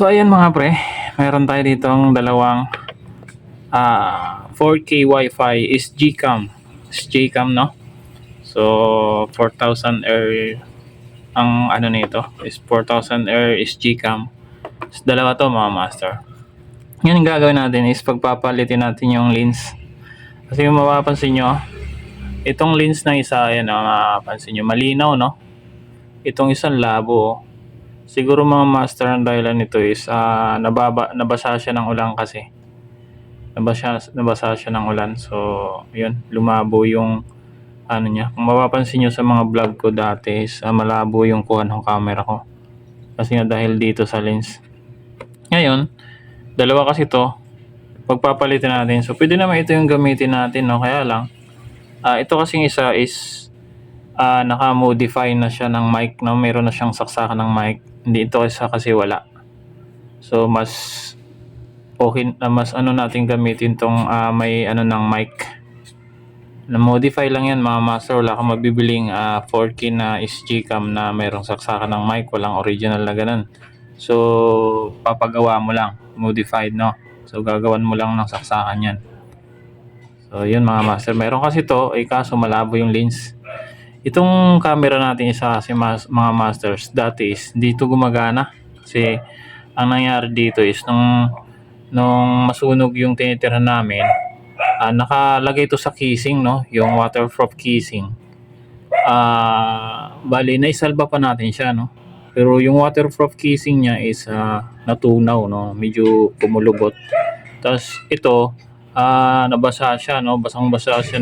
So ayan mga pre, meron tayo ditong dalawang 4K Wi-Fi is Gcam. Is Gcam, no? So 4,000 Air ang ano nito is 4,000 Air is Gcam. So, dalawa to mga master. Ngayon ang gagawin natin is pagpapalitin natin yung lens. Kasi yung mapapansin nyo, itong lens na isa, ayan, mapapansin nyo, malinaw, no? Itong isang labo, oh. Siguro mga master, ang dahilan nito is nabasa siya ng ulan kasi. Nabasa siya ng ulan. So, yun, lumabo yung ano niya. Kung mapapansin nyo sa mga vlog ko dati is malabo yung kuha ng camera ko. Kasi nga dahil dito sa lens. Ngayon, dalawa kasi to. Pagpapalitan natin. So, pwede naman ito yung gamitin natin, no? Kaya lang, ito kasing isa is naka-modify na siya ng mic, no? Meron na siyang saksakan ng mic. Hindi ito isa kasi wala. So mas okay na mas natin gamitin tong may ng mic. Na modify lang yan mga master, wala kang mabibiling 4K na Gcam na mayroong saksakan ng mic, walang original na ganun. So papagawa mo lang, modified, no? So gagawan mo lang ng saksakan yan. So yun mga master, meron kasi to kaso malabo yung lens. Itong camera natin isa kasi mga masters dati is dito gumagana kasi ang nangyari dito is nung masunog yung tinitirhan namin, nakalagay ito sa casing, no, yung waterproof casing. Bali naisalba pa natin siya, no, pero yung waterproof casing niya is natunaw, no, medyo kumulubot. Tapos ito nabasa siya, no? Basang-basa siya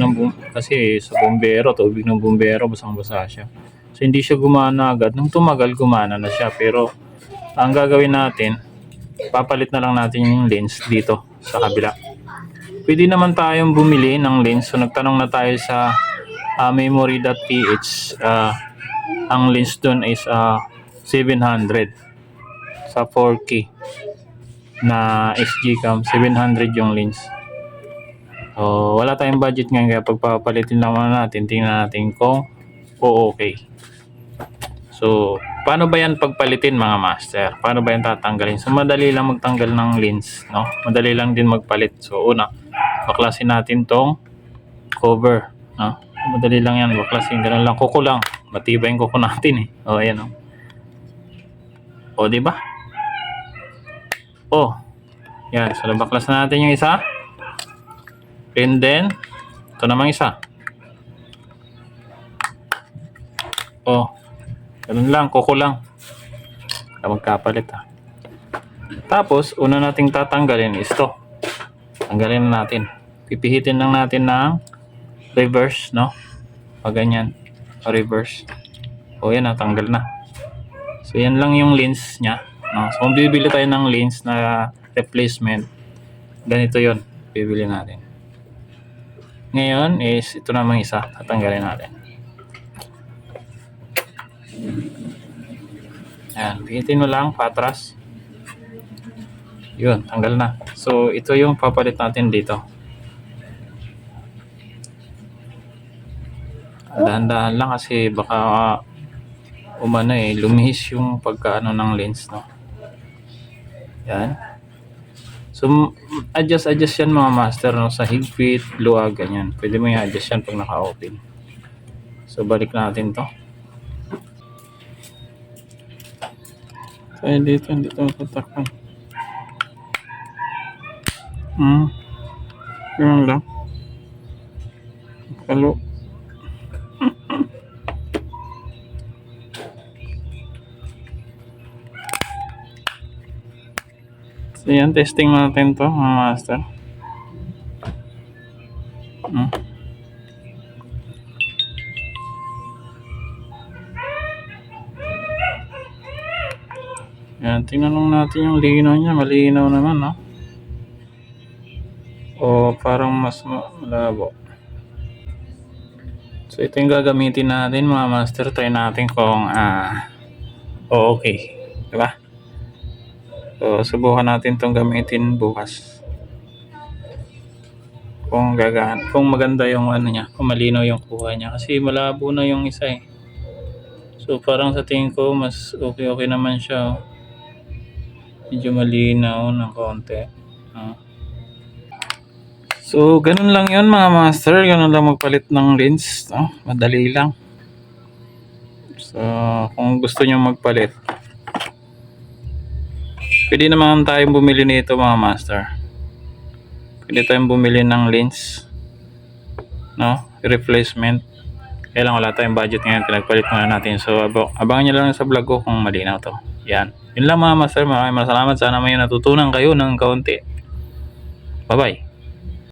kasi sa bumbero, tubig ng bumbero, basang-basa siya. So hindi siya gumana agad. Nung tumagal, gumana na siya. Pero ang gagawin natin, papalit na lang natin yung lens dito sa kabila. Pwede naman tayong bumili ng lens. So nagtanong na tayo sa memory.ph. Ang lens doon is 700 sa 4K na Gcam. 700 yung lens. So, wala tayong budget ngayon kaya pagpapalitin lang natin, tingnan natin kung okay. So, paano ba yan pagpalitin mga master? Paano ba yan tatanggalin? So, madali lang magtanggal ng lens, no? Madali lang din magpalit. So, una, baklasin natin tong cover, no? Madali lang yan, baklasin, ganun lang, kuko lang. Matibay yung kuko natin, eh. O, ayan, o. O, diba? O, yan. So, nabaklasan natin yung isa. And then, ito namang isa. Oh, ganun lang, kuko lang. Magkapalit ha. Tapos, una nating tatanggalin is to. Tanggalin na natin. Pipihitin lang natin ng reverse, no? Pag ganyan, reverse. O yan, natanggal na. So, yan lang yung lens niya, no? So, kung bibili tayo ng lens na replacement, ganito yon, bibili natin. Ngayon is ito namang isa, tatanggalin natin. Ayan, pihitin mo lang patras. Yun, tanggal na. So ito yung papalit natin dito. Dahan-dahan lang kasi baka lumihis yung pagkaano ng lens, no. Yan. So adjust yan mga master, no, sa higpit, luwag, ganyan. Pwede mo i-adjust yan pag naka-open. So balik natin to. So dito mapatakpan. Ganun lang. Halo. So yan, testing natin to mga master. Yan, tingnan lang natin yung linaw niya. Malinaw naman, no? O parang mas malabo. So ito yung gagamitin natin mga master. Try natin kung okay, diba? So subukan natin itong gamitin bukas. Kung maganda yung niya, kung malinaw yung kuha niya. Kasi malabo na yung isa, eh. So parang sa tingin ko mas okay naman siya, oh. Medyo malinaw ng konti. So, ganun lang yun mga master. Ganun lang magpalit ng lens. Madali lang. So, kung gusto nyo magpalit, pwede naman tayong bumili nito mga master. Pwede tayong bumili ng lens. No? Replacement. Kaya lang wala tayong budget ngayon. Pinagpalit muna natin. So, abangan nyo lang sa vlog ko kung malinaw to. Yan. Yun lang mga master. Maraming salamat. Sana may natutunan kayo ng kaunti. Bye-bye.